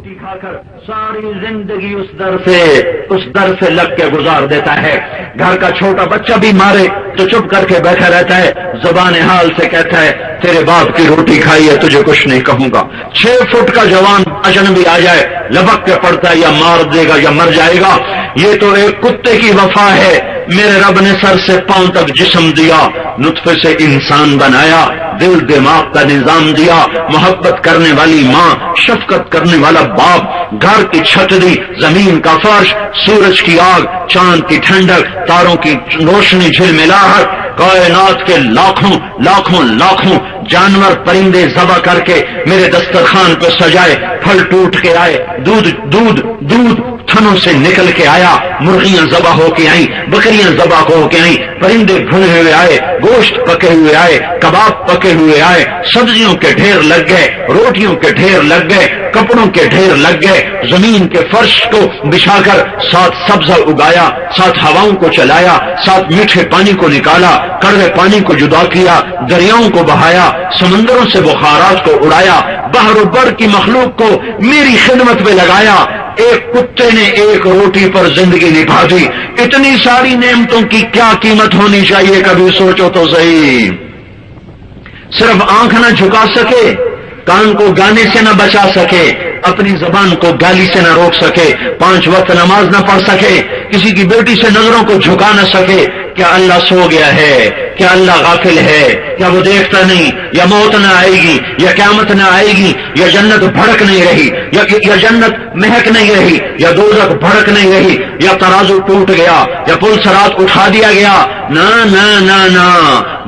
روٹی کھا کر ساری زندگی اس در سے لگ کے گزار دیتا ہے. گھر کا چھوٹا بچہ بھی مارے تو چپ کر کے بیٹھا رہتا ہے, زبان حال سے کہتا ہے تیرے باپ کی روٹی کھائی ہے تجھے کچھ نہیں کہوں گا. 6 فٹ کا جوان اجنبی آ جائے لبک کے پڑتا ہے یا مار دے گا یا مر جائے گا. یہ تو ایک کتے کی وفا ہے. میرے رب نے سر سے پاؤں تک جسم دیا, نطفے سے انسان بنایا, دل دماغ کا نظام دیا, محبت کرنے والی ماں, شفقت کرنے والا باپ, گھر کی چھت دی, زمین کا فرش, سورج کی آگ, چاند کی ٹھنڈک, تاروں کی روشنی, جھلملاہٹ, کائنات کے لاکھوں لاکھوں لاکھوں جانور پرندے ذبح کر کے میرے دسترخوان پہ سجائے, پھل ٹوٹ کے آئے, دودھ تھنوں سے نکل کے آیا, مرغیاں ذبح ہو کے آئیں, بکریاں ذبح ہو کے آئیں, پرندے بھنے ہوئے آئے, گوشت پکے ہوئے آئے, کباب پکے ہوئے آئے, سبزیوں کے ڈھیر لگ گئے, روٹیوں کے ڈھیر لگ گئے, کپڑوں کے ڈھیر لگ گئے. زمین کے فرش کو بچھا کر ساتھ سبزہ اگایا, ساتھ ہواؤں کو چلایا, ساتھ میٹھے پانی کو نکالا, کڑوے پانی کو جدا کیا, دریاؤں کو بہایا, سمندروں سے بخارات کو اڑایا, بحر و بر کی مخلوق کو میری خدمت میں لگایا. ایک کتے نے ایک روٹی پر زندگی نبھا دی. اتنی ساری نعمتوں کی کیا قیمت ہونی چاہیے, کبھی سوچو تو صحیح. صرف آنکھ نہ جھکا سکے, کان کو گانے سے نہ بچا سکے, اپنی زبان کو گالی سے نہ روک سکے, 5 وقت نماز نہ پڑھ سکے, کسی کی بیٹی سے نظروں کو جھکا نہ سکے. کیا اللہ سو گیا ہے؟ کیا اللہ غافل ہے؟ کیا وہ دیکھتا نہیں؟ یا موت نہ آئے گی, یا قیامت نہ آئے گی, یا جنت بھڑک نہیں رہی, یا جنت مہک نہیں رہی, یا دوزخ بھڑک نہیں رہی, یا ترازو ٹوٹ گیا, یا پل صراط اٹھا دیا گیا. نہ نہ نہ نہ,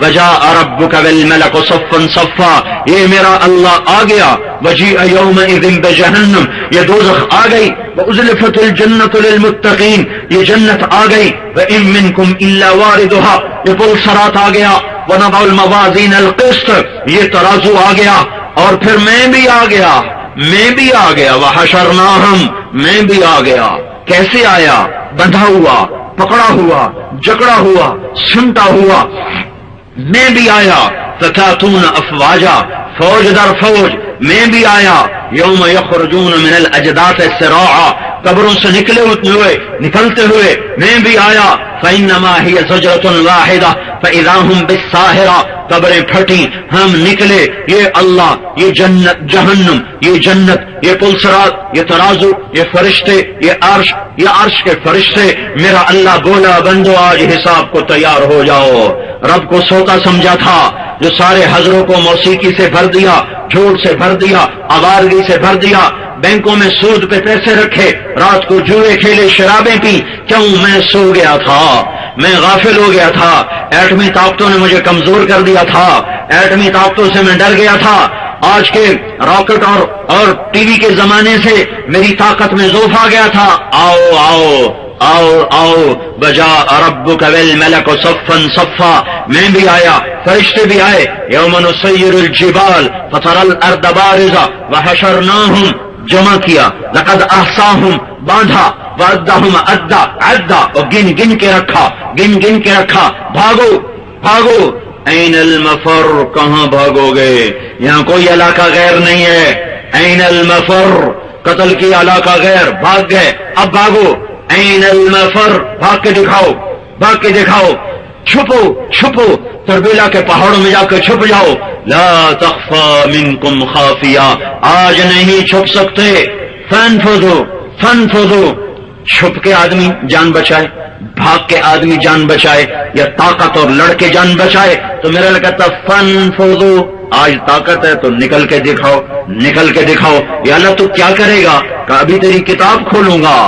وجاء ربک والملک صفا صفا, یہ میرا اللہ آ گیا. وجیء یومئذ بجہنم, یہ دوزخ آ گئی. وازلفت الجنت للمتقین, یہ جنت آ گئی. وان منکم الا واردھا, یہ پل صراط آ گیا. ونضع الموازین القسط, یہ ترازو آ گیا. اور پھر میں بھی آ گیا, میں بھی آ گیا. وحشرناہم, میں بھی آ گیا. کیسے آیا؟ بندھا ہوا, پکڑا ہوا, جکڑا ہوا, سمٹا ہوا. میں بھی آیا. فتاتون افواجا, فوج در فوج, میں بھی آیا. یوم یخرجون من الاجداث سراعا, قبروں سے نکلتے ہوئے میں بھی آیا. فانما هي زجرة واحدة فاذا هم بالساهرة, قبریں پھٹی, ہم نکلے. یہ اللہ, یہ جنت, جہنم, یہ جنت, یہ پل صراط, یہ ترازو, یہ فرشتے, یہ عرش کے فرشتے. میرا اللہ بولا بندو آج حساب کو تیار ہو جاؤ. رب کو سوتا سمجھا تھا, جو سارے حضروں کو موسیقی سے بھر دیا, جھوٹ سے بھر دیا, آوارگی سے بھر دیا, بینکوں میں سود پہ پیسے رکھے, رات کو جوئے کھیلے, شرابیں پی. کیوں؟ میں سو گیا تھا, میں غافل ہو گیا تھا. ایٹمی طاقتوں نے مجھے کمزور کر دیا تھا, ایٹمی طاقتوں سے میں ڈر گیا تھا. آج کے راکٹ اور ٹی وی کے زمانے سے میری طاقت میں ضعف آ گیا تھا. آؤ آؤ آؤ آؤ, وجاء ربک والملک صفا صفا, میں بھی آیا, فرشتے بھی آئے. یوم نسیر الجبال فتری الارض بارزہ وحشرناہم, جمع کیا. لقد احصاہم, باندھا. وعدہم عدا, عدا, اور گن کے رکھا, گن کے رکھا. بھاگو بھاگو. این المفر, کہاں بھاگو گے؟ یہاں کوئی علاقہ غیر نہیں ہے. این المفر, قتل کی علاقہ غیر, بھاگ گئے, اب بھاگو. این المفر, بھاگ کے دکھاؤ, بھاگ کے دکھاؤ. چھپو تربیلا کے پہاڑوں میں جا کے چھپ جاؤ. لا تخفى منکم خافیہ, آج نہیں چھپ سکتے. فانفذوا, چھپ کے آدمی جان بچائے, بھاگ کے آدمی جان بچائے, یا طاقت اور لڑکے جان بچائے. تو میرا لگتا فانفذوا, آج طاقت ہے تو نکل کے دکھاؤ, نکل کے دکھاؤ. یا اللہ تو کیا کرے گا؟ کہ ابھی تیری کتاب کھولوں گا,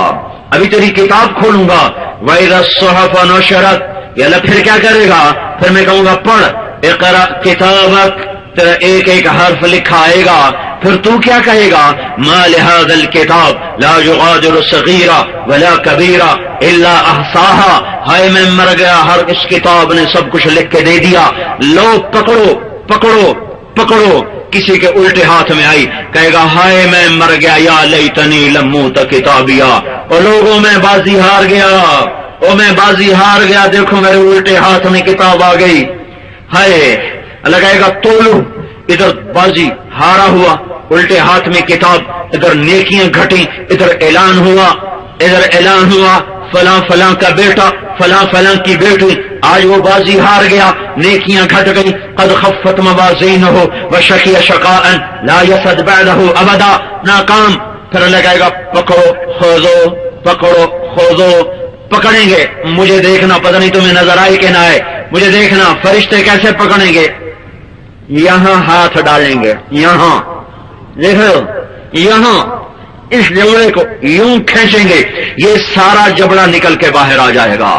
ابھی تیری کتاب کھولوں گا. وَإِذَا الصُّحُفُ نُشِرَتْ, یا اللہ پھر کیا کرے گا؟ پھر میں کہوں گا پڑھ, اقرأ کتابک, تیرا ایک ایک حرف لکھا آئے گا. پھر تو کیا کہے گا؟ ما لهذا الكتاب لا يغادر صغيرة ولا كبيرة الا احصاها, ہائے میں مر گیا, ہر اس کتاب نے سب کچھ لکھ کے دے دیا. لو پکڑو پکڑو پکڑو. کسی کے الٹے ہاتھ میں آئی, کہے گا ہائے میں مر گیا, یا لیتنی لم اوت کتابیا, اور لوگوں میں بازی ہار گیا, او میں بازی ہار گیا, دیکھو میرے الٹے ہاتھ میں کتاب آ گئی. ہائے, اللہ کہے گا تولو, ادھر بازی ہارا ہوا، الٹے ہاتھ میں کتاب، ادھر نیکیاں گھٹی، ادھر اعلان ہوا، فلاں فلاں کا بیٹا، فلاں فلاں کی بیٹی، آج وہ بازی ہار گیا، نیکیاں گھٹ گئی، قد خفت موازینہ وشقی شقاء لا یسد بعدہ ابدا، ناکام، پھر لگائے گا پکڑو خوزو، پکڑو خوزو، پکڑیں گے، مجھے دیکھنا، پتہ نہیں تمہیں نظر آئے کہ نہ آئے، مجھے دیکھنا فرشتے کیسے پکڑیں گے، یہاں ہاتھ ڈالیں گے، یہاں دیکھو، یہاں اس جبڑے کو یوں کھینچیں گے، یہ سارا جبڑا نکل کے باہر آ جائے گا،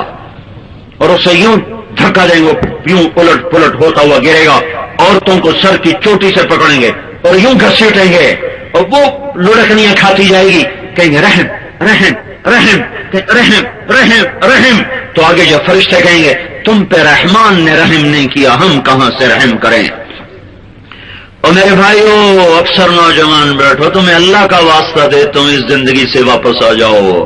اور اسے یوں دھکا دیں گے، یوں الٹ پلٹ ہوتا ہوا گرے گا، عورتوں کو سر کی چوٹی سے پکڑیں گے اور یوں گھسیٹیں گے، اور وہ لڑکنیاں کھاتی جائے گی، کہیں گے رحم رحم رحم رحم رحم رحم، تو آگے جو فرشتے کہیں گے تم پہ رحمان نے رحم نہیں کیا، ہم کہاں سے رحم کریں۔ اور میرے بھائیو، اکثر نوجوان بیٹھو، تمہیں اللہ کا واسطہ دے تم اس زندگی سے واپس آ جاؤ،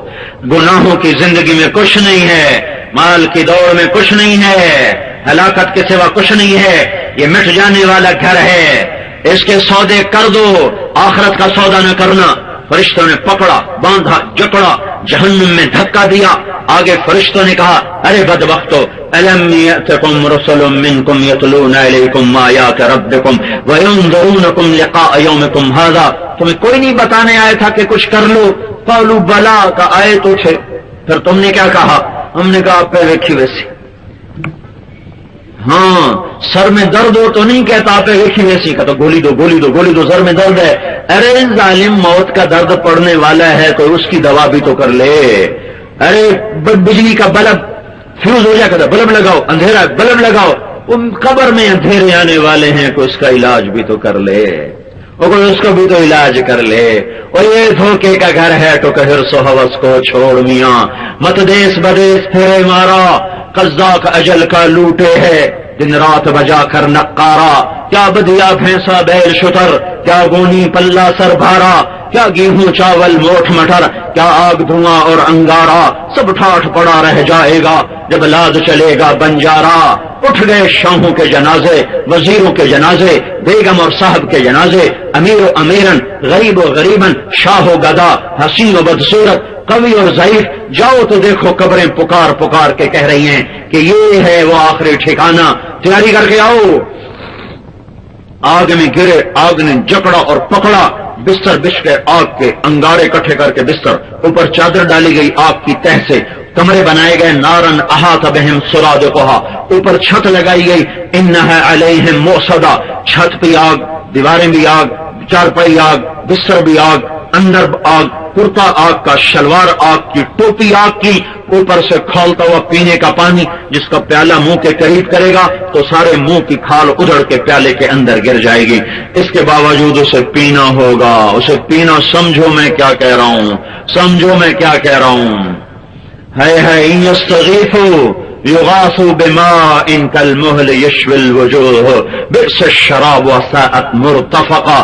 گناہوں کی زندگی میں کچھ نہیں ہے، مال کی دوڑ میں کچھ نہیں ہے، ہلاکت کے سوا کچھ نہیں ہے، یہ مٹ جانے والا گھر ہے، اس کے سودے کر دو، آخرت کا سودا نہ کرنا۔ فرشتوں نے پکڑا، باندھا، جکڑا، جہنم میں دھکا دیا، آگے فرشتوں نے کہا ارے بدبختو، الم یأتکم رسل منکم یتلون علیکم آیات ربکم وینذرونکم لقاء یومکم ھذا، تمہیں کوئی نہیں بتانے آیا تھا کہ کچھ کر لو؟ قالوا بلا، کا آئے تو تھے، پھر تم نے کیا کہا؟ ہم نے کہا آپ پہ دیکھی ویسی، ہاں سر میں درد ہو تو نہیں کہتا آپ دیکھی ویسی کا، تو گولی دو گولی دو گولی دو، سر میں درد ہے، ارے ظالم موت کا درد پڑنے والا ہے تو اس کی دوا بھی تو کر لے، ارے بجلی کا بلب فیوز ہو جائے گا، بلب لگاؤ، اندھیرا بلب لگاؤ، ان قبر میں اندھیرے آنے والے ہیں تو اس کا علاج بھی تو کر لے، اور اس کو بھی تو علاج کر لے، اور یہ دھوکے کا گھر ہے تو کہ حرص و ہوس کو چھوڑ میاں، مت دیس بدیس پھیرے مارا، قزاق اجل کا لوٹے ہے، دن رات بجا کر نقارا، کیا بدیا بھینسا بیل شتر، کیا گونی پلہ سر بھارا، کیا گیہوں چاول موٹھ مٹر، کیا آگ دھواں اور انگارا، سب ٹھاٹھ پڑا رہ جائے گا جب لاد چلے گا بنجارا، اٹھ گئے شاہوں کے جنازے، وزیروں کے جنازے، بیگم اور صاحب کے جنازے، امیر و امیرن، غریب و غریبن، شاہ و گدا، حسین و بدصورت، قوی اور ضعیف، جاؤ تو دیکھو قبریں پکار پکار کے کہہ رہی ہیں کہ یہ ہے وہ آخری ٹھکانہ، تیاری کر کے آؤ۔ آگ میں گرے، آگ نے جکڑا اور پکڑا، بستر بچھ کے آگ کے انگارے اکٹھے کر کے بستر، اوپر چادر ڈالی گئی آگ کی تہ سے، کمرے بنائے گئے، نارن احاط بہم سرادقھا، اوپر چھت لگائی گئی، انھا علیہم موصدا، چھت پہ آگ، دیواریں بھی آگ، چارپائی آگ، بستر بھی آگ، اندر آگ، کرتا آگ کا، شلوار آگ کی، ٹوپی آگ کی، اوپر سے کھولتا ہوا پینے کا پانی، جس کا پیالہ منہ کے قریب کرے گا تو سارے منہ کی کھال ادھڑ کے پیالے کے اندر گر جائے گی، اس کے باوجود اسے پینا ہوگا، اسے پینا، سمجھو میں کیا کہہ رہا ہوں، سمجھو میں کیا کہہ رہا ہوں، ہے ان یستغیثوا یغاثوا بماء کالمہل یشوی الوجوہ بئس الشراب وساءت مرتفقا،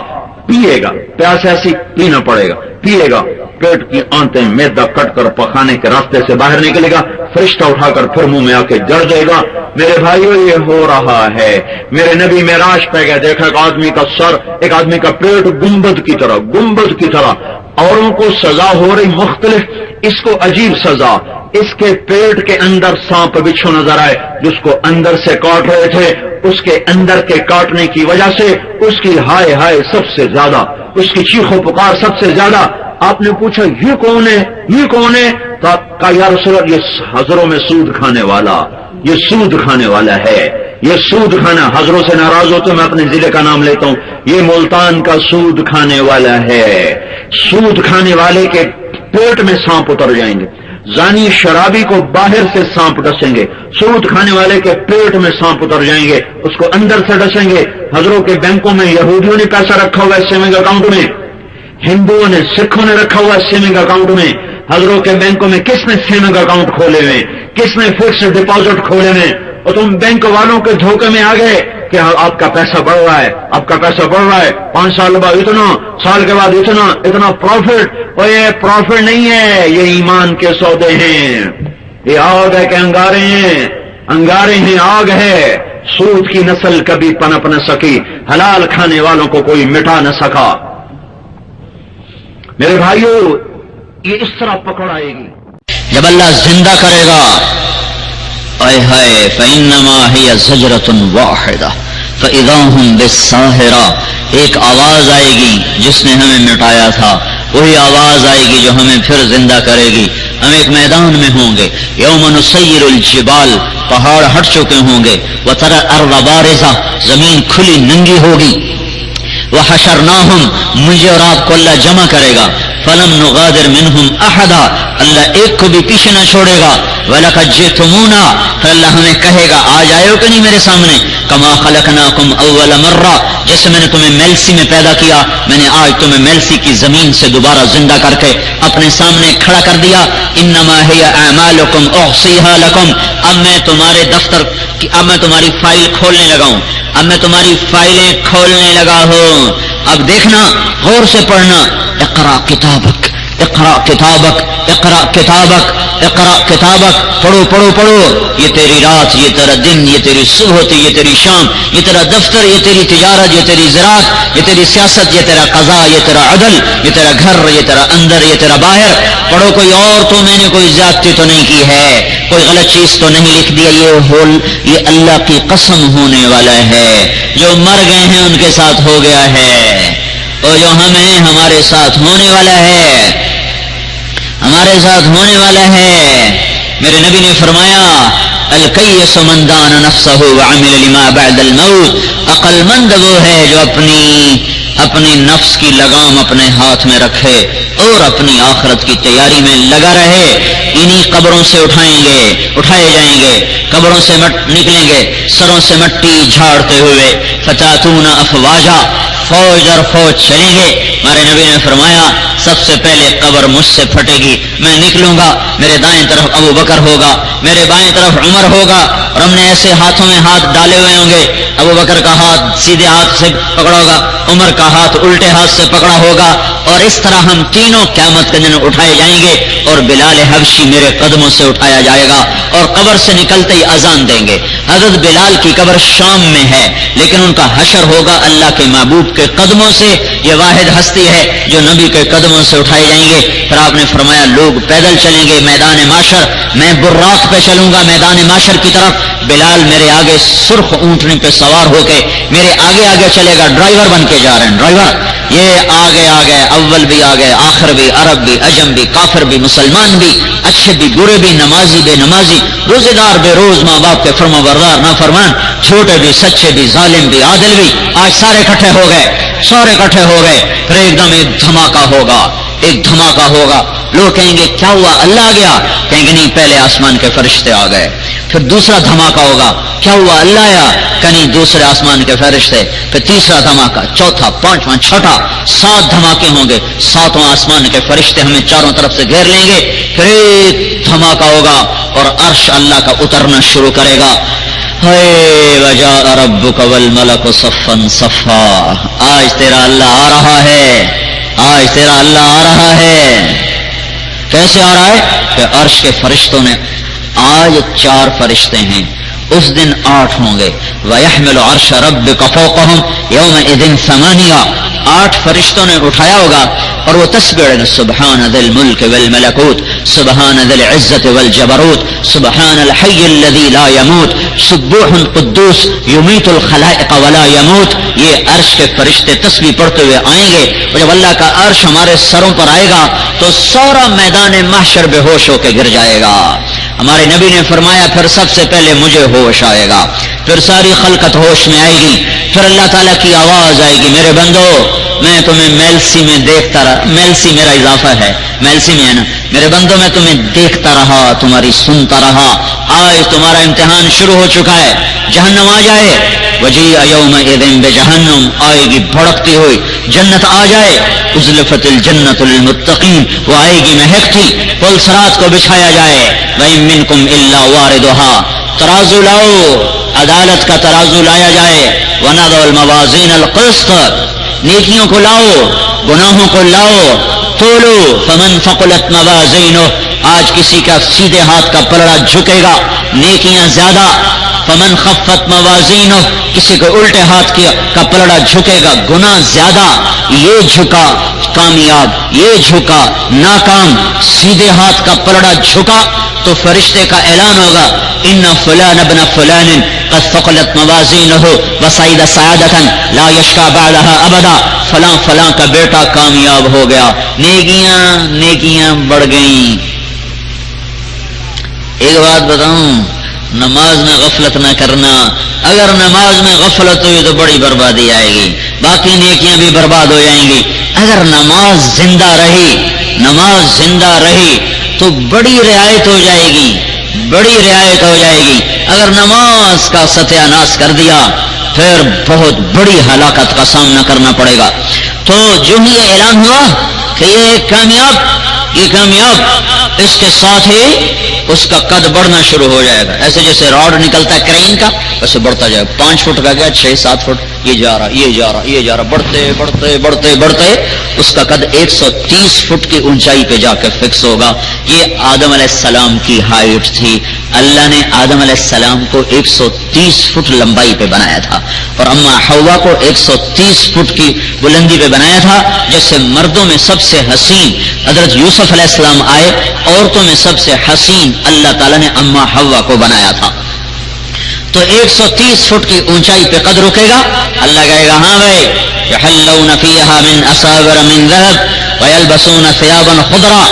پیے گا، پیاس ایسی پینا پڑے گا، پیے گا، پیٹ کی آنتیں میدا کٹ کر پخانے کے راستے سے باہر نکلے گا، فرشتہ اٹھا کر پھر منہ میں آ کے جڑ جائے گا۔ میرے بھائیو یہ ہو رہا ہے، میرے نبی معراج پہ گئے، دیکھا ایک آدمی کا سر، ایک آدمی کا پیٹ گنبد کی طرح، اوروں کو سزا ہو رہی مختلف، اس کو عجیب سزا، اس کے پیٹ کے اندر سانپ بچھو نظر آئے، جس کو اندر سے کاٹ رہے تھے، اس کے اندر کے کاٹنے کی وجہ سے اس کی ہائے ہائے سب سے زیادہ، اس کی چیخ و پکار سب سے زیادہ۔ آپ نے پوچھا یہ کون ہے، یہ کون ہے؟ تو آپ کہا یا رسول اللہ یہ حضروں میں سود کھانے والا، یہ سود کھانے والا ہے، یہ سود کھانا، حضروں سے ناراض ہو تو میں اپنے ضلع کا نام لیتا ہوں، یہ ملتان کا سود کھانے والا ہے، سود کھانے والے کے پیٹ میں سانپ اتر جائیں گے، زانی شرابی کو باہر سے سانپ ڈسیں گے، سود کھانے والے کے پیٹ میں سانپ اتر جائیں گے، اس کو اندر سے ڈسیں گے۔ حضروں کے بینکوں میں یہودیوں نے پیسہ رکھا ہوا ہے سیونگ اکاؤنٹ میں، ہندوؤں نے، سکھوں نے رکھا ہوا ہے سیونگ اکاؤنٹ میں، حضروں کے بینکوں میں کس نے سیونگ اکاؤنٹ کھولے ہوئے، کس نے فکسڈ ڈپازٹ کھولے ہوئے، اور تم بینک والوں کے دھوکے میں آ گئے کہ آپ کا پیسہ بڑھ رہا ہے، آپ کا پیسہ بڑھ رہا ہے، 5 سال بعد اتنا، سال کے بعد اتنا پروفٹ، اور یہ پروفٹ نہیں ہے، یہ ایمان کے سودے ہیں، یہ آگ ہے کہ انگارے ہیں، انگارے ہیں، آگ ہے، سود کی نسل کبھی پنپ نہ سکی، حلال کھانے والوں کو کوئی مٹا نہ سکا۔ میرے بھائیوں، یہ اس طرح پکڑ آئے گی جب اللہ زندہ کرے گا، اے ہائے فإنما ہی زجرۃ واحدہ فإذا ہم بالساہرہ، ایک آواز آئے گی جس نے ہمیں مٹایا تھا، وہی آواز آئے گی جو ہمیں پھر زندہ کرے گی۔ ہم ایک میدان میں ہوں گے، یوم نسیر الجبال، پہاڑ ہٹ چکے ہوں گے، وتری الارض بارزہ، زمین کھلی ننگی ہوگی، وحشرناہم، مجھے اور آپ کو اللہ جمع کرے گا، فلم نغادر منہم احدا، اللہ ایک کو بھی پیچھے نہ چھوڑے گا، وَلَقَدْ جِئْتُمُونَا، پھر اللہ ہمیں کہے گا آج آئے ہو کہ نہیں میرے سامنے، کما خلقناکم اول مرہ، جیسے میں نے تمہیں میلسی میں پیدا کیا، میں نے آج تمہیں میلسی کی زمین سے دوبارہ زندہ کر کے اپنے سامنے کھڑا کر دیا۔ انما ہی اعمالکم احصیھا لکم، اب میں تمہارے دفتر کی، اب میں تمہاری فائل کھولنے لگا ہوں، اب میں تمہاری فائلیں کھولنے لگا ہوں۔ اب دیکھنا، غور سے پڑھنا، اقرا کتابک، اقرا کتابک، اقرا کتابک، اقرا کتابک، پڑھو پڑھو پڑھو، یہ تیری رات، یہ تیرا دن، یہ تیری صبح ہوتی، یہ تیری شام، یہ تیرا دفتر، یہ تیری تجارت، یہ تیری زراعت، یہ تیری سیاست، یہ تیرا قضاء، یہ تیرا عدل، یہ تیرا گھر، یہ تیرا اندر، یہ تیرا باہر، پڑھو۔ کوئی اور تو میں نے کوئی زیادتی تو نہیں کی ہے، کوئی غلط چیز تو نہیں لکھ دیا، یہ اللہ کی قسم ہونے والا ہے، جو مر گئے ہیں ان کے ساتھ ہو گیا ہے، اور جو ہم ہیں ہمارے ساتھ ہونے والا ہے، ہمارے ساتھ ہونے والا ہے۔ میرے نبی نے فرمایا الکیس من دان نفسہ وعمل لما بعد الموت، عقل مند وہ ہے جو اپنی نفس کی لگام اپنے ہاتھ میں رکھے اور اپنی آخرت کی تیاری میں لگا رہے۔ انہی قبروں سے اٹھائے جائیں گے، قبروں سے نکلیں گے سروں سے مٹی جھاڑتے ہوئے، فتاتون افواجا، فوج در فوج چلیں گے۔ ہمارے نبی نے فرمایا سب سے پہلے قبر مجھ سے پھٹے گی، میں نکلوں گا، میرے دائیں طرف ابو بکر ہوگا، میرے بائیں طرف عمر ہوگا، اور ہم نے ایسے ہاتھوں میں ہاتھ ڈالے ہوئے ہوں گے، ابو بکر کا ہاتھ سیدھے ہاتھ سے پکڑا ہوگا، عمر کا ہاتھ الٹے ہاتھ سے پکڑا ہوگا، اور اس طرح ہم تینوں قیامت کے دن اٹھائے جائیں گے، اور بلال حبشی میرے قدموں سے اٹھایا جائے گا، اور قبر سے نکلتے ہی اذان دیں گے۔ حضرت بلال کی قبر شام میں ہے، لیکن ان کا حشر ہوگا اللہ کے محبوب کے قدموں سے۔ یہ واحد ہستی ہے جو نبی کے قدموں سے اٹھائے جائیں گے۔ پھر آپ نے فرمایا لوگ پیدل چلیں گے میدان معاشر، میں براق پہ چلوں گا میدان معاشر کی طرف، بلال میرے آگے سرخ اونٹنی پہ سوار ہو کے میرے آگے آگے چلے گا، ڈرائیور بن کے جا رہے ہیں، ڈرائیور، یہ آگے آگے، اول بھی آگے، آخر بھی، عرب بھی، عجم بھی، کافر بھی، مسلمان بھی، اچھے بھی، برے بھی، نمازی بے نمازی، روزے دار بے روز، ماں باپ کے فرما بردار نافرمان، چھوٹے بھی، سچے بھی، ظالم بھی، عادل بھی، آج سارے اکٹھے ہو گئے، سارے اکٹھے ہو گئے۔ پھر ایک دم ایک دھماکہ ہوگا، ایک دھماکہ ہوگا، لوگ کہیں گے کیا ہوا، اللہ آ گیا؟ کہیں گے نہیں، پہلے آسمان کے فرشتے آ گئے۔ پھر دوسرا دھماکہ ہوگا، کیا ہوا، اللہ آیا؟ کہ نہیں، دوسرے آسمان کے فرشتے۔ پھر تیسرا دھماکہ، چوتھا، پانچواں، چھٹا، 7 دھماکے ہوں گے، 7واں آسمان کے فرشتے ہمیں چاروں طرف سے گھیر لیں گے۔ پھر ایک دھماکہ ہوگا اور عرش اللہ کا اترنا شروع کرے گا۔ ہے وجاء ربک والملک صفا صفا، آج تیرا اللہ آ رہا ہے، آج تیرا اللہ آ رہا ہے۔ کیسے آ رہا ہے؟ کہ عرش کے فرشتوں نے، آج 4 فرشتے ہیں، اس دن 8 ہوں گے۔ وَيَحْمِلُ عَرْشَ رَبِّكَ فَوْقَهُمْ يَوْمَئِذٍ 8 8 فرشتوں نے اٹھایا ہوگا، اور وہ تسبیح سبحان ذی الملک والملکوت، سبحان ذی العزت والجبروت، سبحان الحی الذی لا يموت، سبوح قدوس یمیت الخلائق ولا يموت۔ یہ عرش کے فرشتے تسبیح پڑھتے ہوئے آئیں گے، اور جب اللہ کا عرش ہمارے سروں پر آئے گا تو سارا میدان محشر بے ہوش ہو کے گر جائے گا۔ ہمارے نبی نے فرمایا پھر سب سے پہلے مجھے ہوش آئے گا، پھر ساری خلقت ہوش میں آئے گی، پھر اللہ تعالیٰ کی آواز آئے گی، میرے بندو میں تمہیں میلسی میں دیکھتا رہا، میلسی میرا اضافہ ہے، میلسی میں ہے نا، میرے بندو میں تمہیں دیکھتا رہا، تمہاری سنتا رہا، آج تمہارا امتحان شروع ہو چکا ہے، جہنم آ جائے، وجیء یومئذ بجہنم، آئے گی بھڑکتی ہوئی، جنت آ جائے، ازلفت الجنت للمتقین، وہ آئے گی مہکتی، پل صراط کو بچھایا جائے، وَإِن مِّنكُمْ إِلَّا وَارِدُهَا، ترازو لاؤ، عدالت کا ترازو لایا جائے، وَنَضَعُ الْمَوَازِينَ الْقِسْطَ، نیکیوں کو لاؤ، گناہوں کو لاؤ، تولو، فمن ثقلت موازینہ، آج کسی کا سیدھے ہاتھ کا پلڑا جھکے گا، نیکیاں زیادہ، فمن خفت موازینہ، کسی کو الٹے ہاتھ کا پلڑا جھکے گا، گناہ زیادہ، یہ جھکا کامیاب، یہ جھکا ناکام، سیدھے ہاتھ کا پلڑا جھکا تو فرشتے کا اعلان ہوگا ان فلان ابن فلان قد ثقلت موازینہ وصعد سعادۃ لا یشقی بعدها ابدا، فلاں فلاں کا بیٹا کامیاب ہو گیا، نیکیاں بڑھ گئیں۔ ایک بات بتاؤں، نماز میں غفلت نہ کرنا، اگر نماز میں غفلت ہوئی تو بڑی بربادی آئے گی، باقی نیکیاں بھی برباد ہو جائیں گی۔ اگر نماز زندہ رہی تو بڑی رعایت ہو جائے گی، اگر نماز کا ستیہ ناش کر دیا پھر بہت بڑی ہلاکت کا سامنا کرنا پڑے گا۔ تو جو ہی یہ اعلان ہوا کہ یہ کامیاب، اس کے ساتھ ہی اس کا قد بڑھنا شروع ہو جائے گا، ایسے جیسے راڈ نکلتا ہے کرین کا ویسے بڑھتا جائے گا، 5 فٹ کا گیا 6-7 فٹ، یہ جا رہا بڑھتے اس کا قد 130 فٹ کی اونچائی پہ جا کے فکس ہوگا۔ یہ آدم علیہ السلام کی ہائٹ تھی، اللہ نے آدم علیہ السلام کو 130 فٹ لمبائی پہ بنایا تھا اور اما حوا کو 130 فٹ کی بلندی پہ بنایا تھا۔ جیسے مردوں میں سب سے حسین حضرت یوسف علیہ السلام آئے، عورتوں میں سب سے حسین اللہ تعالیٰ نے اما حوا کو بنایا تھا۔ تو 130 فٹ کی اونچائی پہ قد رکے گا، اللہ کہے گا ہاں بھائی یحلون فیہا من اساور من ذہب ویلبسون ثیابا خضرا،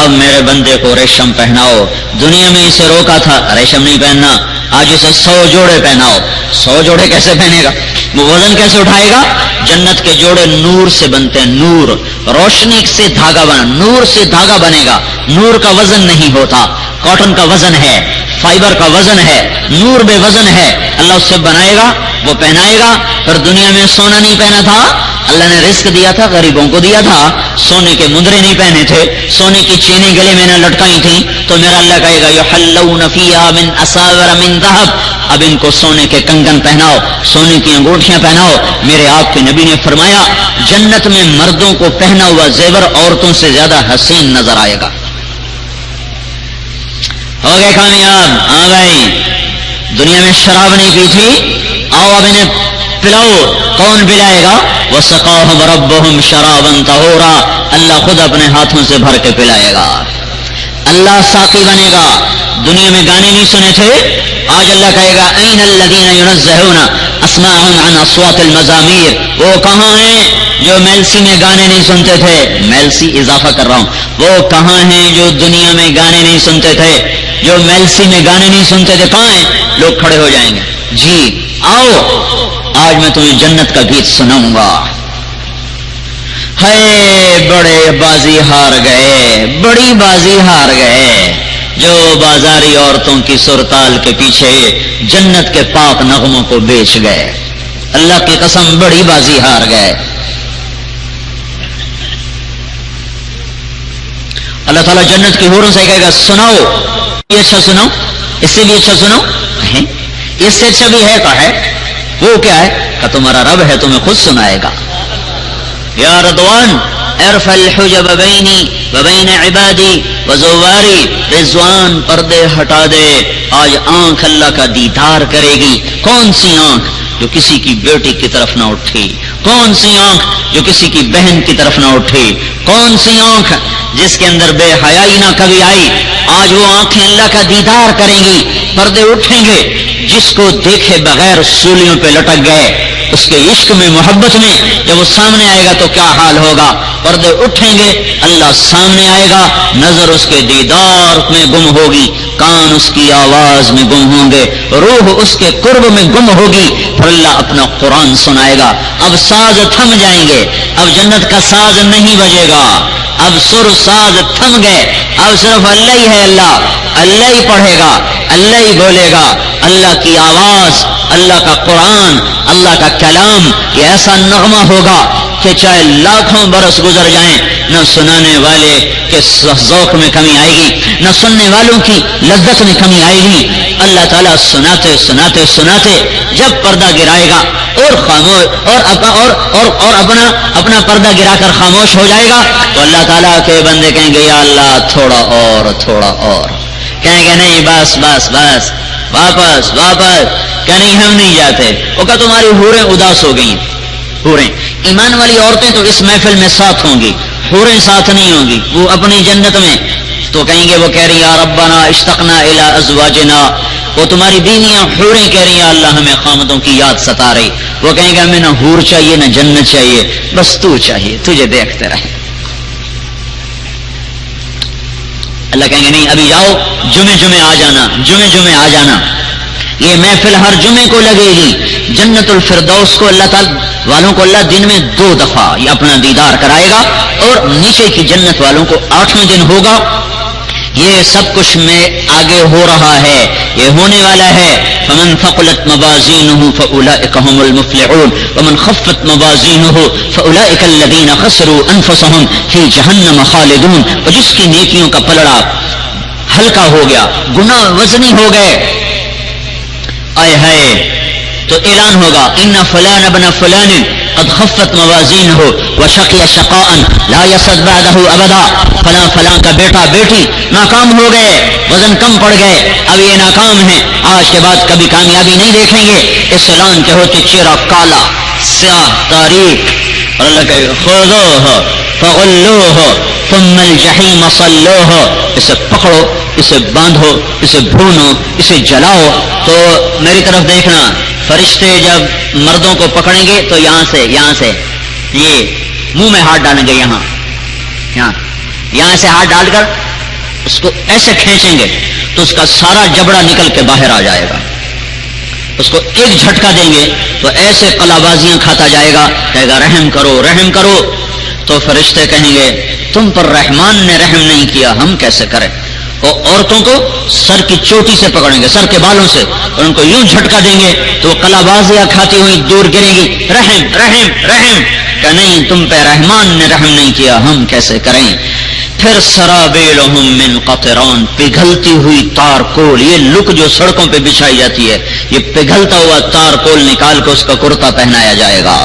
اب میرے بندے کو ریشم پہناؤ۔ دنیا میں اسے روکا تھا ریشم نہیں پہننا، آج اسے 100 جوڑے پہناؤ۔ 100 جوڑے کیسے پہنے گا؟ وہ وزن کیسے اٹھائے گا؟ جنت کے جوڑے نور سے بنتے ہیں، نور، روشنی سے دھاگا بنا، نور سے دھاگا بنے گا، نور کا وزن نہیں ہوتا، کاٹن کا وزن ہے، فائبر کا وزن ہے، نور بے وزن ہے، اللہ اس سے بنائے گا، وہ پہنائے گا۔ پھر دنیا میں سونا نہیں پہنا تھا، اللہ نے رزق دیا تھا، غریبوں کو دیا تھا، سونے کے مندرے نہیں پہنے تھے، سونے کی چینی گلے میں نہ لٹکائی تھیں، تو میرا اللہ کہے گا یحلون فیہا من اساور من ذہب، اب ان کو سونے کے کنگن پہناؤ، سونے کی انگوٹھیاں پہناؤ۔ میرے آپ کے نبی نے فرمایا جنت میں مردوں کو پہنا ہوا زیور عورتوں سے زیادہ حسین نظر آئے گا۔ ہو گئے کامیاب؟ ہاں بھائی، دنیا میں شراب نہیں پی تھی، آؤ اب انہیں پلاؤ۔ کون پلائے گا؟ وسقاہم ربہم شرابا طہورا، اللہ خود اپنے ہاتھوں سے بھر کے پلائے گا، اللہ ساقی بنے گا۔ دنیا میں گانے نہیں سنے تھے، آج اللہ کہے گا این الذین ینزہون اسماءہم عن اصوات المزامیر، وہ کہاں ہیں جو میلسی میں گانے نہیں سنتے تھے؟ میلسی اضافہ کر رہا ہوں، وہ کہاں ہیں جو دنیا میں گانے نہیں سنتے تھے، جو میلسی میں گانے نہیں سنتے تھے؟ کہاں ہیں؟ لوگ کھڑے ہو جائیں گے، جی آؤ آج میں تمہیں جنت کا گیت سناؤں گا۔ ہے بڑے بازی ہار گئے، بڑی بازی ہار گئے جو بازاری عورتوں کی سرتال کے پیچھے جنت کے پاک نغموں کو بیچ گئے، اللہ کی قسم بڑی بازی ہار گئے۔ اللہ تعالیٰ جنت کی حوروں سے کہے گا سناؤ، یہ اچھا سناؤ، اس سے بھی اچھا سناؤ، اس سے اچھا بھی ہے کہ ہے، وہ کیا ہے کہ تمہارا رب ہے، تمہیں خود سنائے گا۔ یا رضوان ارفع الحجب بینی وبین عبادی وزواری، رضوان پردے ہٹا دے، آج آنکھ اللہ کا دیدار کرے گی۔ کون سی آنکھ جو کسی کی بیٹی کی طرف نہ اٹھی؟ کون سی آنکھ جو کسی کی بہن کی طرف نہ اٹھی؟ کون سی آنکھ جس کے اندر بے حیائی نہ کبھی آئی؟ آج وہ آنکھیں اللہ کا دیدار کریں گی، پردے اٹھیں گے۔ جس کو دیکھے بغیر سولیوں پہ لٹک گئے، اس کے عشق میں محبت میں جب وہ سامنے آئے گا تو کیا حال ہوگا؟ پردے اٹھیں گے، اللہ سامنے آئے گا، نظر اس کے دیدار میں گم ہوگی، کان اس کی آواز میں گم ہوں گے، روح اس کے قرب میں گم ہوگی، پھر اللہ اپنا قرآن سنائے گا۔ اب ساز تھم جائیں گے، اب جنت کا ساز نہیں بجے گا، اب سر ساز تھم گئے، اب صرف اللہ ہی ہے، اللہ ہی پڑھے گا، اللہ ہی بولے گا، اللہ کی آواز، اللہ کا قرآن، اللہ کا کلام، یہ ایسا نغمہ ہوگا کہ چاہے لاکھوں برس گزر جائیں، نہ سنانے والے کے ذوق میں کمی آئے گی، نہ سننے والوں کی لذت میں کمی آئے گی۔ اللہ تعالیٰ سناتے سناتے سناتے جب پردہ گرائے گا اور خاموش اور اپنا پردہ گرا کر خاموش ہو جائے گا تو اللہ تعالیٰ کے بندے کہیں گے یا اللہ تھوڑا اور، کہیں گے نہیں بس بس بس واپس واپس، کہ نہیں ہم نہیں جاتے. وہ کہا تمہاری حوریں اداس ہو گئی. حوریں ایمان والی عورتیں تو اس محفل میں ساتھ ہوں گی، حوریں ساتھ نہیں ہوں گی. وہ اپنی جنت میں تو کہیں گے، وہ کہہ رہی یا ربنا اشتقنا الی ازواجنا، وہ تمہاری بیویاں حوریں کہہ رہی ہیں اللہ ہمیں خامدوں کی یاد ستا رہی. وہ کہیں گے ہمیں نہ حور چاہیے نہ جنت چاہیے، بس تو چاہیے، تجھے دیکھتے رہے. اللہ کہیں گے نہیں ابھی جاؤ، جمعے آ جانا، جمعے آ جانا. یہ محفل ہر جمعے کو لگے گی. جنت الفردوس کو اللہ تعالی والوں کو اللہ دن میں 2 دفعہ یہ اپنا دیدار کرائے گا، اور نیچے کی جنت والوں کو 8ویں دن ہوگا. یہ سب کچھ میں آگے ہو رہا ہے، یہ ہونے والا ہے. فمن ثقلت موازینہ فاولئک هم المفلحون ومن خفت موازینہ فاولئک الذین خسروا انفسهم فی جہنم خالدون. اور جس کی نیکیوں کا پلڑا ہلکا ہو گیا، گناہ وزنی ہو گئے، آئے ہائے، تو اعلان ہوگا ان فلان ابن فلان قد خفت موازینہ وشقی شقاء لا یسعد بعدہ ابدا. فلاں فلاں کا بیٹا بیٹی ناکام ہو گئے، وزن کم پڑ گئے، اب یہ ناکام ہیں، آج کے بعد کبھی کامیابی نہیں دیکھیں گے. اس اعلان کے ہوتے چہرہ کالا سیاہ تاریک، اور اللہ کہے خذوہ فغلوہ ثم الجحیم صلوہ. اسے پکڑو، اسے باندھو، اسے بھونو، اسے جلاؤ. تو میری طرف دیکھنا، فرشتے جب مردوں کو پکڑیں گے تو یہاں سے یہ منہ میں ہاتھ ڈالیں گے، یہاں سے ہاتھ ڈال کر اس کو ایسے کھینچیں گے تو اس کا سارا جبڑا نکل کے باہر آ جائے گا. اس کو ایک جھٹکا دیں گے تو ایسے قلابازیاں کھاتا جائے گا، کہے گا رحم کرو رحم کرو. تو فرشتے کہیں گے تم پر رحمان نے رحم نہیں کیا، ہم کیسے کریں. اور عورتوں کو سر کی چوٹی سے پکڑیں گے، سر کے بالوں سے، اور ان کو یوں جھٹکا دیں گے تو وہ قلابازیاں کھاتی ہوئی دور گریں گی. رحم رحم رحم، کہ نہیں تم پہ رحمان نے رحم نہیں کیا، ہم کیسے کریں. پھر سرابیلہم من قطران، پگھلتی ہوئی تار کول، یہ لک جو سڑکوں پہ بچھائی جاتی ہے، یہ پگھلتا ہوا تار کول نکال کے اس کا کرتا پہنایا جائے گا،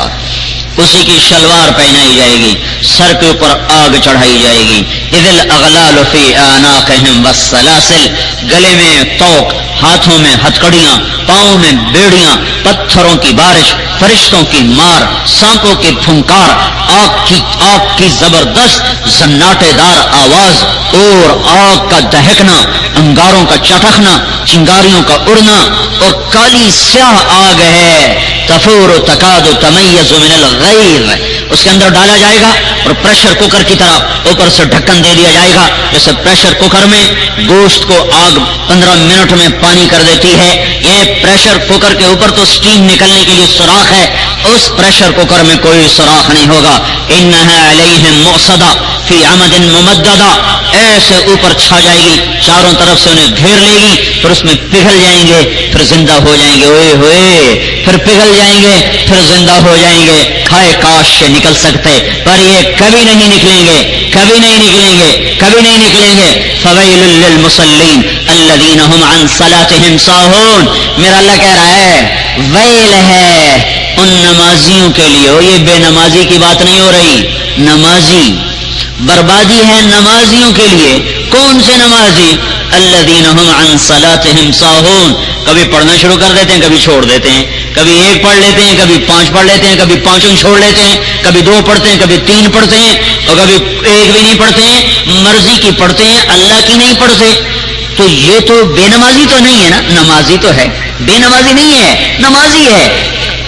اسی کی شلوار پہنائی جائے گی، سر کے اوپر آگ چڑھائی جائے گی. اذ الاغلال فی اعناقہم والسلاسل، گلے میں توق، ہاتھوں میں ہتکڑیاں، پاؤں میں بیڑیاں، پتھروں کی بارش، فرشتوں کی مار، سانپوں کی پھنکار، آگ کی زبردست زناٹے دار آواز، اور آگ کا دہکنا، انگاروں کا چٹکنا، چنگاریوں کا اڑنا، اور کالی سیاہ آگ ہے. تفور تکاد تمیز من الغیظ، اس کے اندر ڈالا جائے گا اور پریشر کوکر کی طرح اوپر سے ڈھکن دے دیا جائے گا. جیسے پریشر کوکر میں گوشت کو آگ 15 منٹ میں پانی کر دیتی ہے، یہ پریشر کوکر کے اوپر تو سٹیم نکلنے کے لیے سوراخ ہے، اس پریشر کوکر میں کوئی سوراخ نہیں ہوگا. انہا علیہم مؤصدہ فی عمد ممددہ، ایسے اوپر چھا جائے گی، چاروں طرف سے انہیں گھیر لے گی، پھر اس میں پگھل جائیں گے، پھر زندہ ہو جائیں گے. اوئے ہوئے، پھر پگھل جائیں گے، پھر زندہ ہو جائیں گے. کھائے کاش سے نکل سکتے، پر یہ کبھی نہیں نکلیں گے، کبھی نہیں نکلیں گے، کبھی نہیں نکلیں گے. فویل للمصلین الذین هم عن صلاتهم ساہون. میرا اللہ کہہ رہا ہے ویل ہے ان نمازیوں کے لیے. یہ بے نمازی کی بات نہیں ہو رہی، نمازی بربادی ہے نمازیوں کے لیے. کون سے نمازی؟ الذین هم عن صلاتهم ساہون. کبھی پڑھنا شروع کر دیتے ہیں، کبھی چھوڑ دیتے ہیں، کبھی 1 پڑھ لیتے ہیں، کبھی 5 پڑھ لیتے ہیں، کبھی 5 چھوڑ لیتے ہیں، کبھی 2 پڑھتے ہیں، کبھی 3 پڑھتے ہیں، اور کبھی 1 بھی نہیں پڑھتے ہیں. مرضی کی پڑھتے ہیں، اللہ کی نہیں پڑھتے. تو یہ تو بے نمازی تو نہیں ہے نا، نمازی تو ہے، بے نمازی نہیں ہے، نمازی ہے.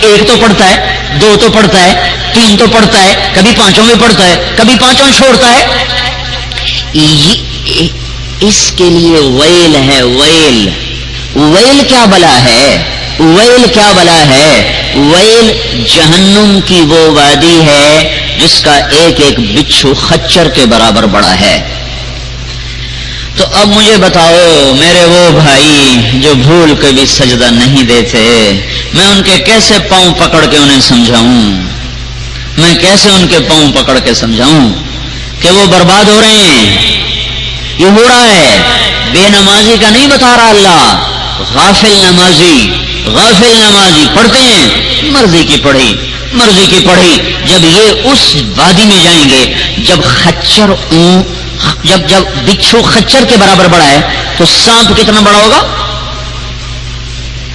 1 تو پڑھتا ہے، 2 تو پڑھتا ہے، 3 تو پڑھتا ہے، کبھی 5 میں پڑھتا ہے، کبھی 5 چھوڑتا ہے. اس کے لیے ویل ہے. ویل، ویل کیا بلا ہے، ویل کیا بلا ہے. ویل جہنم کی وہ وادی ہے جس کا ایک ایک بچھو خچر کے برابر بڑا ہے. تو اب مجھے بتاؤ میرے وہ بھائی جو بھول کے بھی سجدہ نہیں دیتے، میں ان کے کیسے پاؤں پکڑ کے انہیں سمجھاؤں، میں کیسے ان کے پاؤں پکڑ کے سمجھاؤں کہ وہ برباد ہو رہے ہیں. یہ ہو رہا ہے. بے نمازی کا نہیں بتا رہا اللہ، غافل نمازی، غافل نمازی پڑھتے ہیں، مرضی کی پڑھی، مرضی کی پڑھی. جب یہ اس وادی میں جائیں گے، جب خچر جب بچھو خچر کے برابر بڑا ہے تو سانپ کتنا بڑا ہوگا؟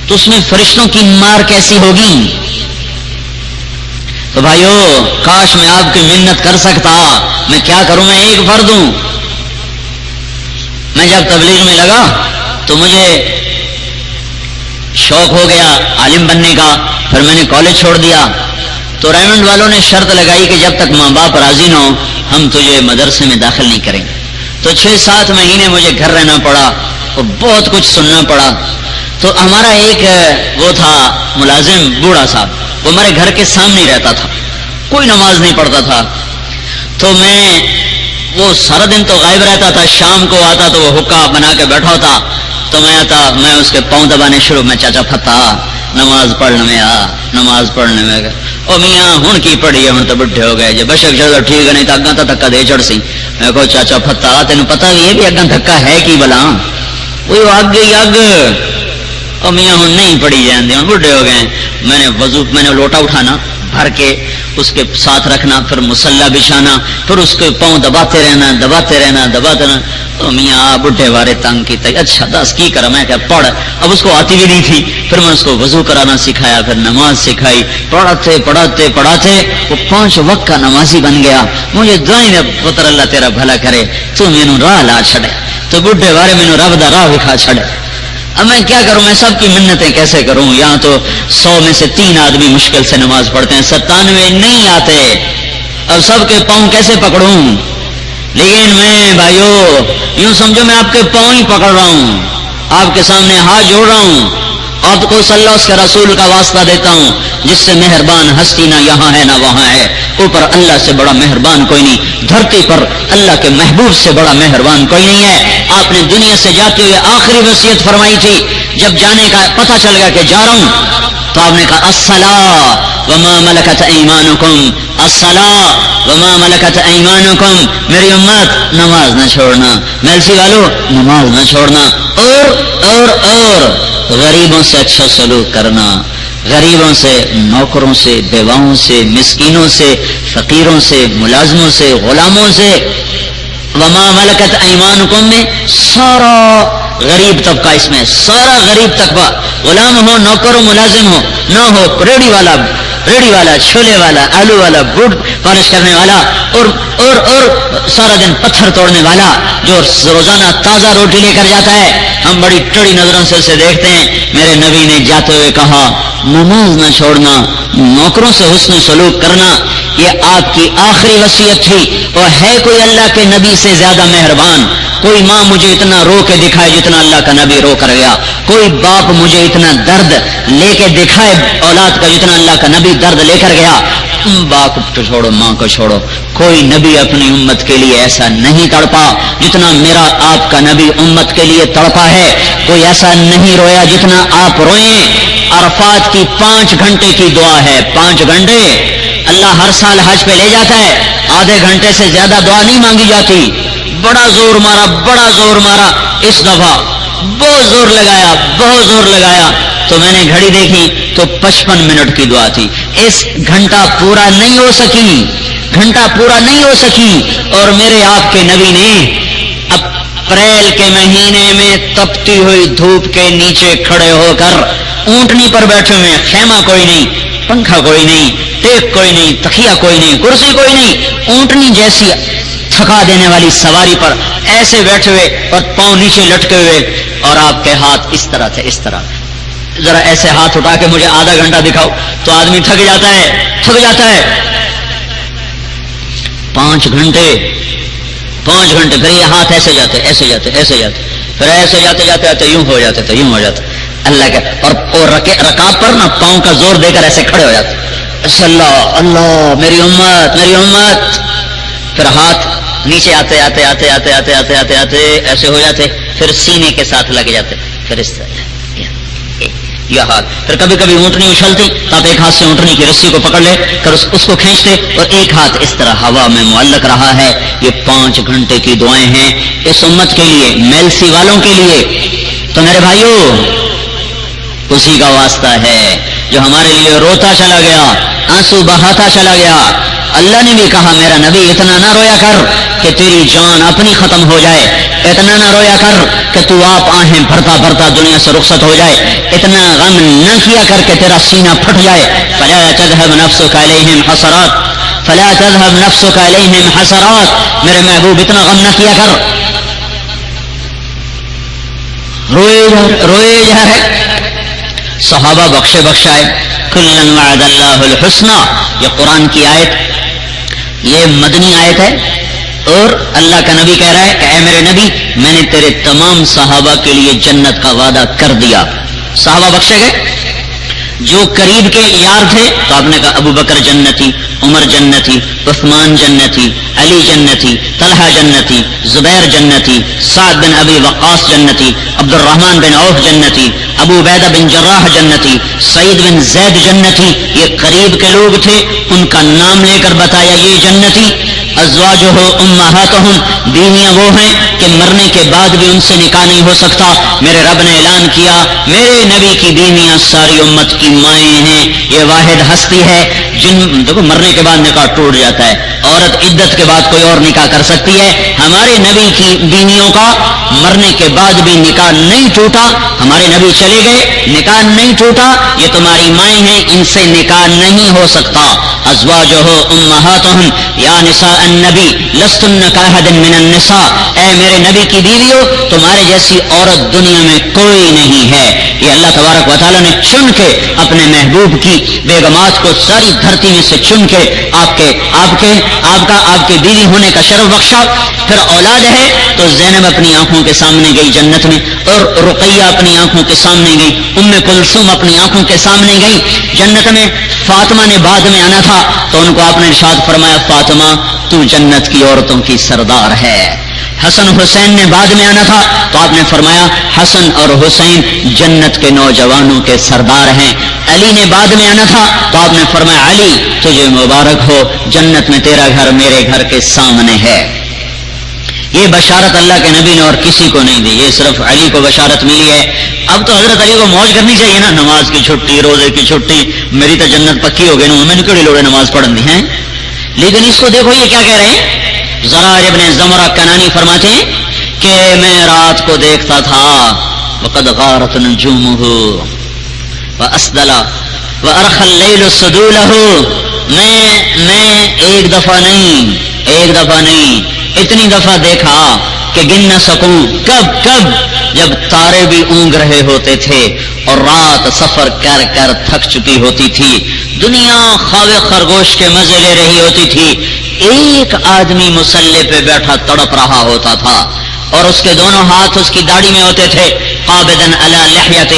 تو اس میں فرشتوں کی مار کیسی ہوگی؟ تو بھائیو کاش میں آپ کی منت کر سکتا، میں کیا کروں، میں ایک فرد ہوں. میں جب تبلیغ میں لگا تو مجھے شوق ہو گیا عالم بننے کا، پھر میں نے کالج چھوڑ دیا. تو ریمنڈ والوں نے شرط لگائی کہ جب تک ماں باپ راضی نہ ہو ہم تجھے مدرسے میں داخل نہیں کریں گے. تو 6-7 مہینے مجھے گھر رہنا پڑا اور بہت کچھ سننا پڑا. تو ہمارا ایک وہ تھا ملازم بوڑھا صاحب، وہ ہمارے گھر کے سامنے ہی رہتا تھا، کوئی نماز نہیں پڑھتا تھا. تو وہ سارا دن تو غائب رہتا تھا، شام کو آتا تو وہ حکا بنا کے بیٹھا ہوتا. تو میں آتا، میں اس کے پاؤں دبانے شروع، میں چاچا پھتا نماز پڑھنے میں آ، نماز پڑھنے میں گیا. او میاں ہن کی پڑھی ہے، ہن تو بڈھے ہو گئے جی، بشک چلو ٹھیک ہے، نہیں تو اگاں تو دھکا دے چڑ سی. میں کہو چاچا پھتا تینوں پتا بھی ہے بھی اگاں دھکا ہے کی بلا، وہ اگ ہی اگ. او میاں ہن نہیں پڑھی جاندے، ہن بڈھے ہو گئے. میں نے لوٹا اٹھانا بھر کے اس کے ساتھ رکھنا، پھر مسلح بچھانا، پھر اس کے پاؤں دباتے رہنا دباتے رہنا دباتے رہنا. تو میاں بڈھے بارے تنگ کی، اچھا دس کی کرا، میں کیا پڑھ. اب اس کو آتی بھی نہیں تھی، پھر میں اس کو وضو کرانا سکھایا، پھر نماز سکھائی. پڑھاتے پڑھاتے پڑھاتے وہ 5 وقت کا نمازی بن گیا. مجھے دعائیں نے پتر اللہ تیرا بھلا کرے، تو مینوں راہ لا چھڑے، تو بڈھے بارے مینوں رب دا راہ دکھا چھڑے. اب میں کیا کروں، میں سب کی منتیں کیسے کروں؟ یہاں تو 100 میں سے 3 آدمی مشکل سے نماز پڑھتے ہیں، 97 نہیں آتے. اب سب کے پاؤں کیسے پکڑوں؟ لیکن میں بھائیو یوں سمجھو میں آپ کے پاؤں ہی پکڑ رہا ہوں، آپ کے سامنے ہاتھ جوڑ رہا ہوں، آپ کو صلی اللہ اس کے رسول کا واسطہ دیتا ہوں جس سے مہربان ہستی نہ یہاں ہے نہ وہاں ہے. اوپر اللہ سے بڑا مہربان کوئی نہیں، دھرتی پر اللہ کے محبوب سے بڑا مہربان کوئی نہیں ہے. آپ نے دنیا سے جاتے ہوئے آخری وصیت فرمائی تھی، جب جانے کا پتہ چل گیا کہ جا رہا ہوں تو آپ نے کہا الصلاۃ وما ملکت ایمانکم، الصلاۃ وما ملکت ایمانکم. میری امت نماز نہ چھوڑنا، میلسی والو نماز نہ چھوڑنا. اور غریبوں سے اچھا سلوک کرنا، غریبوں سے، نوکروں سے، بیواؤں سے، مسکینوں سے، فقیروں سے، ملازموں سے، غلاموں سے. وما ملکت ایمانکم میں سارا غریب طبقہ، اس میں سارا غریب طبقہ، غلام ہو، نوکر ہو، ملازم ہو، نہ ہو، ریڑھی والا، چھولے والا، آلو والا، بوٹ پالش کرنے والا، اور سارا دن پتھر توڑنے والا جو روزانہ تازہ روٹی لے کر جاتا ہے. ہم بڑی ٹڑی نظروں سے اسے دیکھتے ہیں. میرے نبی نے جاتے ہوئے کہا نماز نہ چھوڑنا، نوکروں سے حسن سلوک کرنا. یہ آپ کی آخری وصیت تھی. اور ہے کوئی اللہ کے نبی سے زیادہ مہربان؟ کوئی ماں مجھے اتنا رو کے دکھائے جتنا اللہ کا نبی رو کر گیا. کوئی باپ مجھے اتنا درد لے کے دکھائے اولاد کا جتنا اللہ کا نبی درد لے کر گیا. باپ کو چھوڑو، ماں کو چھوڑو، کوئی نبی اپنی امت کے لیے ایسا نہیں تڑپا جتنا میرا آپ کا نبی امت کے لیے تڑپا ہے. کوئی ایسا نہیں رویا جتنا آپ روئیں. عرفات کی 5 گھنٹے کی دعا ہے، 5 گھنٹے. اللہ ہر سال حج پہ لے جاتا ہے، آدھے گھنٹے سے زیادہ دعا نہیں مانگی جاتی. بڑا زور مارا اس دفعہ، بہت زور لگایا تو میں نے گھڑی دیکھی تو 55 منٹ کی دعا تھی. اس گھنٹہ پورا نہیں ہو سکی. اور میرے آپ کے نبی نے اپریل کے مہینے میں تپتی ہوئی دھوپ کے نیچے کھڑے ہو کر اونٹنی پر بیٹھے ہوئے، خیمہ کوئی نہیں، پنکھا کوئی نہیں، ٹیک کوئی نہیں، تکیہ کوئی نہیں، کرسی کوئی نہیں، اونٹنی جیسی تھکا دینے والی سواری پر ایسے بیٹھے ہوئے اور پاؤں نیچے لٹکے ہوئے، اور آپ کے ہاتھ اس طرح تھے، اس طرح. ذرا ایسے ہاتھ اٹھا کے مجھے آدھا گھنٹہ دکھاؤ تو آدمی تھک جاتا ہے. 5 گھنٹے پھر یہ ہاتھ ایسے جاتے پھر ایسے جاتے یوں ہو جاتے. اللہ کے اور رکاب پر نا پاؤں کا زور دے کر ایسے کھڑے ہو جاتے. اللہ میری امت. پھر ہاتھ نیچے آتے ایسے ہو جاتے، پھر سینے کے ساتھ لگ جاتے، پھر اس طرح یہ ہاتھ. پھر کبھی کبھی اونٹنی اچھلتی تو آپ ایک ہاتھ سے اونٹنی کی رسی کو پکڑ لے کر اس کو کھینچتے اور ایک ہاتھ اس طرح ہوا میں معلق رہا ہے. یہ 5 گھنٹے کی دعائیں ہیں اس امت کے لیے، میلسی والوں کے لیے. تو میرے بھائیوں اسی کا واسطہ ہے جو ہمارے لیے روتا چلا گیا، آنسو بہاتا چلا گیا. اللہ نے بھی کہا میرا نبی اتنا نہ رویا کر کہ تیری جان اپنی ختم ہو جائے، اتنا نہ رویا کر کہ تو آپ آہیں بھرتا بھرتا دنیا سے رخصت ہو جائے، اتنا غم نہ کیا کر کہ تیرا سینہ پھٹ جائے. فلا تذهب نفسك عليهم حسرات، فلا تذهب نفسك عليهم حسرات. میرے محبوب اتنا غم نہ کیا کر، روئے جا رہے. صحابہ بخشے بخشائے. کلن وعد اللہ الحسنى، یہ قرآن کی آیت، یہ مدنی آیت ہے، اور اللہ کا نبی کہہ رہا ہے کہ اے میرے نبی، میں نے تیرے تمام صحابہ کے لیے جنت کا وعدہ کر دیا. صحابہ بخشے گئے. جو قریب کے یار تھے تو آپ نے کہا ابو بکر جنتی، عمر جنتی، عثمان جنتی، علی جنتی، طلحہ جنتی، زبیر جنتی، سعد بن ابی وقاص جنتی، عبد الرحمن بن عوف جنتی، ابو عبیدہ بن جراح جنتی، سعید بن زید جنتی. یہ قریب کے لوگ تھے، ان کا نام لے کر بتایا یہ جنتی. ازواجہ امہاتہم، بیویاں وہ ہیں کہ مرنے کے بعد بھی ان سے نکاح نہیں ہو سکتا. میرے رب نے اعلان کیا میرے نبی کی بیویاں ساری امت کی مائیں ہیں. یہ واحد ہستی ہے جن دیکھو مرنے کے بعد نکاح ٹوٹ جاتا ہے، عورت عدت کے بعد کوئی اور نکاح کر سکتی ہے. ہمارے نبی کی بیویوں کا مرنے کے بعد بھی نکاح نہیں ٹوٹا. ہمارے نبی چلے گئے، نکاح نہیں ٹوٹا. یہ تمہاری مائیں ہیں، ان سے نکاح نہیں ہو سکتا. ازواجہ امہاتہم یا نساء النبی لستن کاحد من النساء، اے میرے نبی کی بیویوں تمہارے جیسی عورت دنیا میں کوئی نہیں ہے. یہ اللہ تبارک و تعالیٰ نے چن کے اپنے محبوب کی بیگمات کو ساری دھرتی میں سے چن کے آپ کے بیوی ہونے کا شرف بخشا. پھر اولاد ہے تو زینب اپنی آنکھوں کے سامنے گئی جنت میں، اور رقیہ اپنی آنکھوں کے سامنے گئی، ام کلثوم اپنی آنکھوں کے سامنے گئی جنت میں. فاطمہ نے بعد میں آنا تھا تو ان کو آپ نے ارشاد فرمایا فاطمہ تو جنت کی عورتوں کی سردار ہے. حسن حسین نے بعد میں آنا تھا تو آپ نے فرمایا حسن اور حسین جنت کے نوجوانوں کے سردار ہیں. علی نے بعد میں آنا تھا تو آپ نے فرمایا علی تجھے مبارک ہو، جنت میں تیرا گھر میرے گھر کے سامنے ہے. یہ بشارت اللہ کے نبی نے اور کسی کو نہیں دی، یہ صرف علی کو بشارت ملی ہے. اب تو حضرت علی کو موج کرنی چاہیے نا، نماز کی چھٹی، روزے کی چھٹی، میری تو جنت پکی ہو گئی نا، میں نے کیڑی لوڑے نماز پڑھنی ہے. لیکن اس کو دیکھو یہ کیا کہہ رہے ہیں. زرار ابن زمرہ کنانی فرماتے ہیں کہ میں رات کو دیکھتا تھا وقد غارت نجومہ واسدل وارخى الليل سدوله، میں ایک دفعہ نہیں اتنی دفعہ دیکھا کہ گن نہ سکوں. کب جب تارے بھی اونگ رہے ہوتے تھے اور رات سفر کر کر تھک چکی ہوتی تھی، دنیا خواہ خرگوش کے مزے لے رہی ہوتی تھی، ایک آدمی مسلح پہ بیٹھا تڑپ رہا ہوتا تھا اور اس کے دونوں ہاتھ اس کی داڑھی میں ہوتے تھے. قابضاً علی لحیتہ،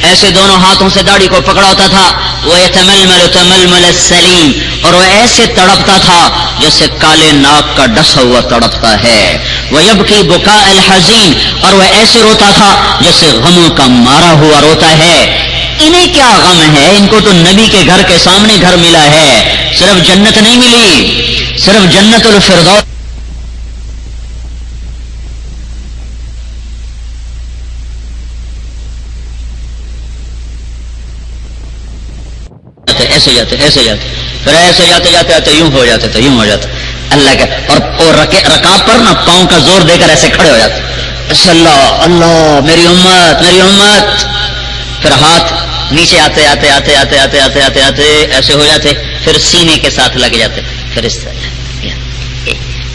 ایسے دونوں ہاتھوں سے داڑھی کو پکڑا ہوتا تھا. ویتململ تململ السلیم، اور وہ ایسے تڑپتا تھا جیسے کالے ناک کا ڈسا ہوا تڑپتا ہے. ویبکی بکاء الحزین، اور وہ ایسے روتا تھا جیسے غموں کا مارا ہوا روتا ہے. انہیں کیا غم ہے، ان کو تو نبی کے گھر کے سامنے گھر ملا ہے. صرف جنت نہیں ملی، صرف جنت الفردوس ایسے جاتے پھر ایسے جاتے یوں ہو جاتے اللہ کا. اور رکاب پر نا پاؤں کا زور دے کر ایسے کھڑے ہو جاتے. اللہ میری امت. پھر ہاتھ نیچے آتے ایسے ہو جاتے، پھر سینے کے ساتھ لگ جاتے، پھر اس طرح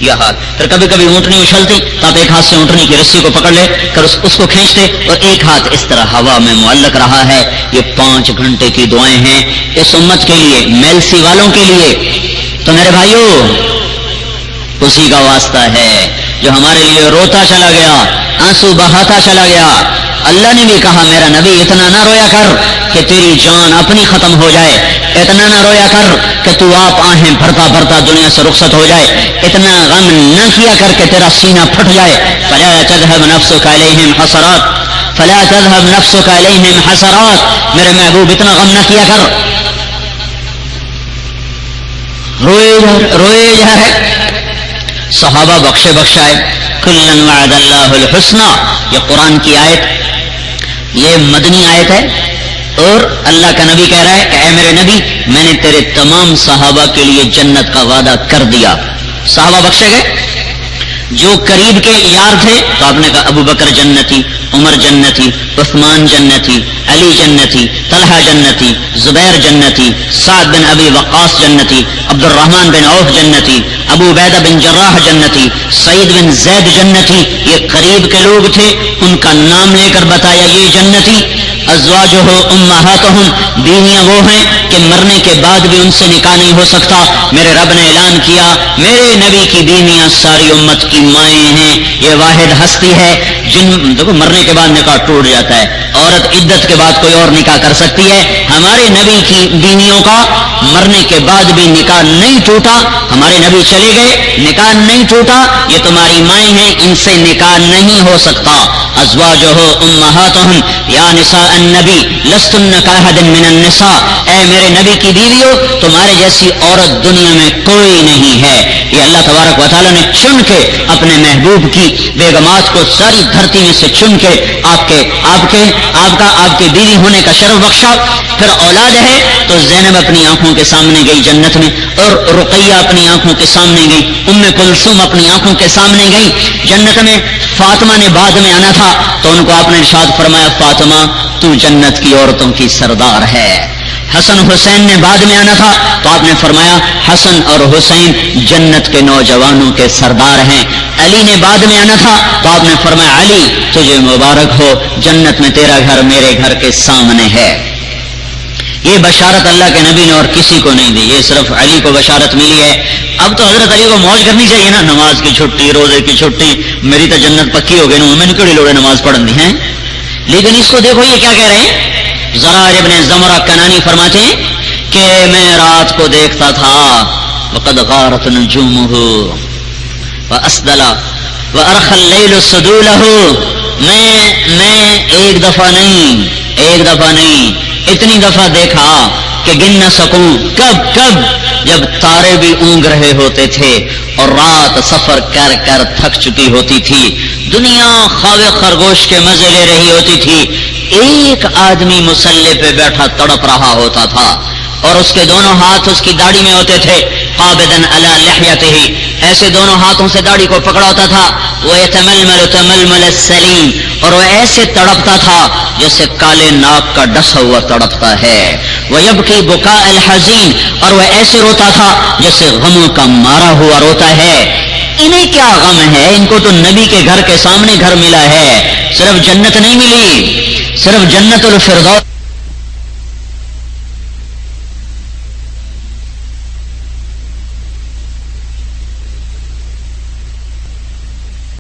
یہ حال. پھر کبھی کبھی اونٹنی اچھلتی تو آپ ایک ہاتھ سے اونٹنی کی رسی کو پکڑ لے کر اس کو کھینچتے اور ایک ہاتھ اس طرح ہوا میں معلق رہا ہے. یہ 5 گھنٹے کی دعائیں ہیں اس امت کے لیے، میلسی والوں کے لیے. تو میرے بھائیوں اسی کا واسطہ ہے جو ہمارے لیے روتا چلا گیا، آنسو بہاتا چلا گیا. اللہ نے بھی کہا میرا نبی اتنا نہ رویا کر کہ تیری جان اپنی ختم ہو جائے، اتنا نہ رویا کر کہ تو آپ آہیں بھرتا بھرتا دنیا سے رخصت ہو جائے، اتنا غم نہ کیا کر کہ تیرا سینہ پھٹ جائے. فلا تذهب نفسك عليهم حسرات، فلا تذهب نفسك عليهم حسرات. میرے محبوب اتنا غم نہ کیا کر، روئے جا رہے. صحابہ بخشے بخشائے. کلن وعد اللہ الحسنى، یہ قرآن کی آیت، یہ مدنی آیت ہے، اور اللہ کا نبی کہہ رہا ہے کہ اے میرے نبی میں نے تیرے تمام صحابہ کے لیے جنت کا وعدہ کر دیا. صحابہ بخشے گئے. جو قریب کے یار تھے تو آپ نے کہا ابو بکر جنتی، عمر جنتی، عثمان جنتی، علی جنتی، طلحہ جنتی، زبیر جنتی، سعد بن ابی وقاص جنتی، عبد الرحمن بن عوف جنتی، ابو عبیدہ بن جراح جنتی، سعید بن زید جنتی. یہ قریب کے لوگ تھے، ان کا نام لے کر بتایا یہ جنتی. ازواجہ امہاتہم، بیویاں وہ ہیں کہ مرنے کے بعد بھی ان سے نکاح نہیں ہو سکتا. میرے رب نے اعلان کیا میرے نبی کی بیویاں ساری امت کی مائیں ہیں. یہ واحد ہستی ہے جن دیکھو مرنے کے بعد نکاح ٹوٹ جاتا ہے، عورت عدت کے بعد کوئی اور نکاح کر سکتی ہے. ہمارے نبی کی بیویوں کا مرنے کے بعد بھی نکاح نہیں ٹوٹا. ہمارے نبی چلے گئے، نکاح نہیں ٹوٹا. یہ تمہاری مائیں ہیں، ان سے نکاح نہیں ہو سکتا. ازواجہ امہاتہم یا نساء النبی لستن کاحد من النساء، اے میرے نبی کی بیویوں تمہارے جیسی عورت دنیا میں کوئی نہیں ہے. یہ اللہ تبارک و تعالیٰ نے چن کے اپنے محبوب کی بیگمات کو ساری دھرتی میں سے چن کے آپ کے بیوی ہونے کا شرف بخشا. پھر اولاد ہے تو زینب اپنی آنکھوں کے سامنے گئی جنت میں، اور رقیہ اپنی آنکھوں کے سامنے گئی، ام کلثوم اپنی آنکھوں کے سامنے گئی جنت میں. فاطمہ نے بعد میں آنا تھا تو ان کو آپ نے ارشاد فرمایا فاطمہ تو جنت کی عورتوں کی سردار ہے. حسن حسین نے بعد میں آنا تھا تو آپ نے فرمایا حسن اور حسین جنت کے نوجوانوں کے سردار ہیں. علی نے بعد میں آنا تھا تو آپ نے فرمایا علی تجھے مبارک ہو، جنت میں تیرا گھر میرے گھر کے سامنے ہے. یہ بشارت اللہ کے نبی نے اور کسی کو نہیں دی، یہ صرف علی کو بشارت ملی ہے. اب تو حضرت علی کو موج کرنی چاہیے نا، نماز کی چھٹی، روزے کی چھٹی، میری تو جنت پکی ہو گئی نا، میں نے کیڑی لوڑے نماز پڑھن دی ہیں. لیکن اس کو دیکھو یہ کیا کہہ رہے ہیں. زرار ابن زمرہ کنانی فرماتے ہیں کہ میں رات کو دیکھتا تھا وقد غارت نجومہ واسدل وارخى الليل سدوله، میں ایک دفعہ نہیں اتنی دفعہ دیکھا کہ گن نہ سکوں. کب جب تارے بھی اونگ رہے ہوتے تھے اور رات سفر کر کر تھک چکی ہوتی تھی، دنیا خواہ خرگوش کے مزے لے رہی ہوتی تھی، ایک آدمی مسلح پہ بیٹھا تڑپ رہا ہوتا تھا اور اس کے دونوں ہاتھ اس کی داڑھی میں ہوتے تھے. قابضاً علی لحیتہ، ایسے دونوں ہاتھوں سے داڑھی کو پکڑا ہوتا تھا. وہ یتململ تململ السلیم، اور وہ ایسے تڑپتا تھا جیسے کالے ناک کا ڈسا ہوا تڑپتا ہے. وہ یبکی بکاء الحزین، اور وہ ایسے روتا تھا جیسے غموں کا مارا ہوا روتا ہے. انہیں کیا غم ہے، ان کو تو نبی کے گھر کے سامنے گھر ملا ہے. صرف جنت نہیں ملی، صرف جنت الفردوس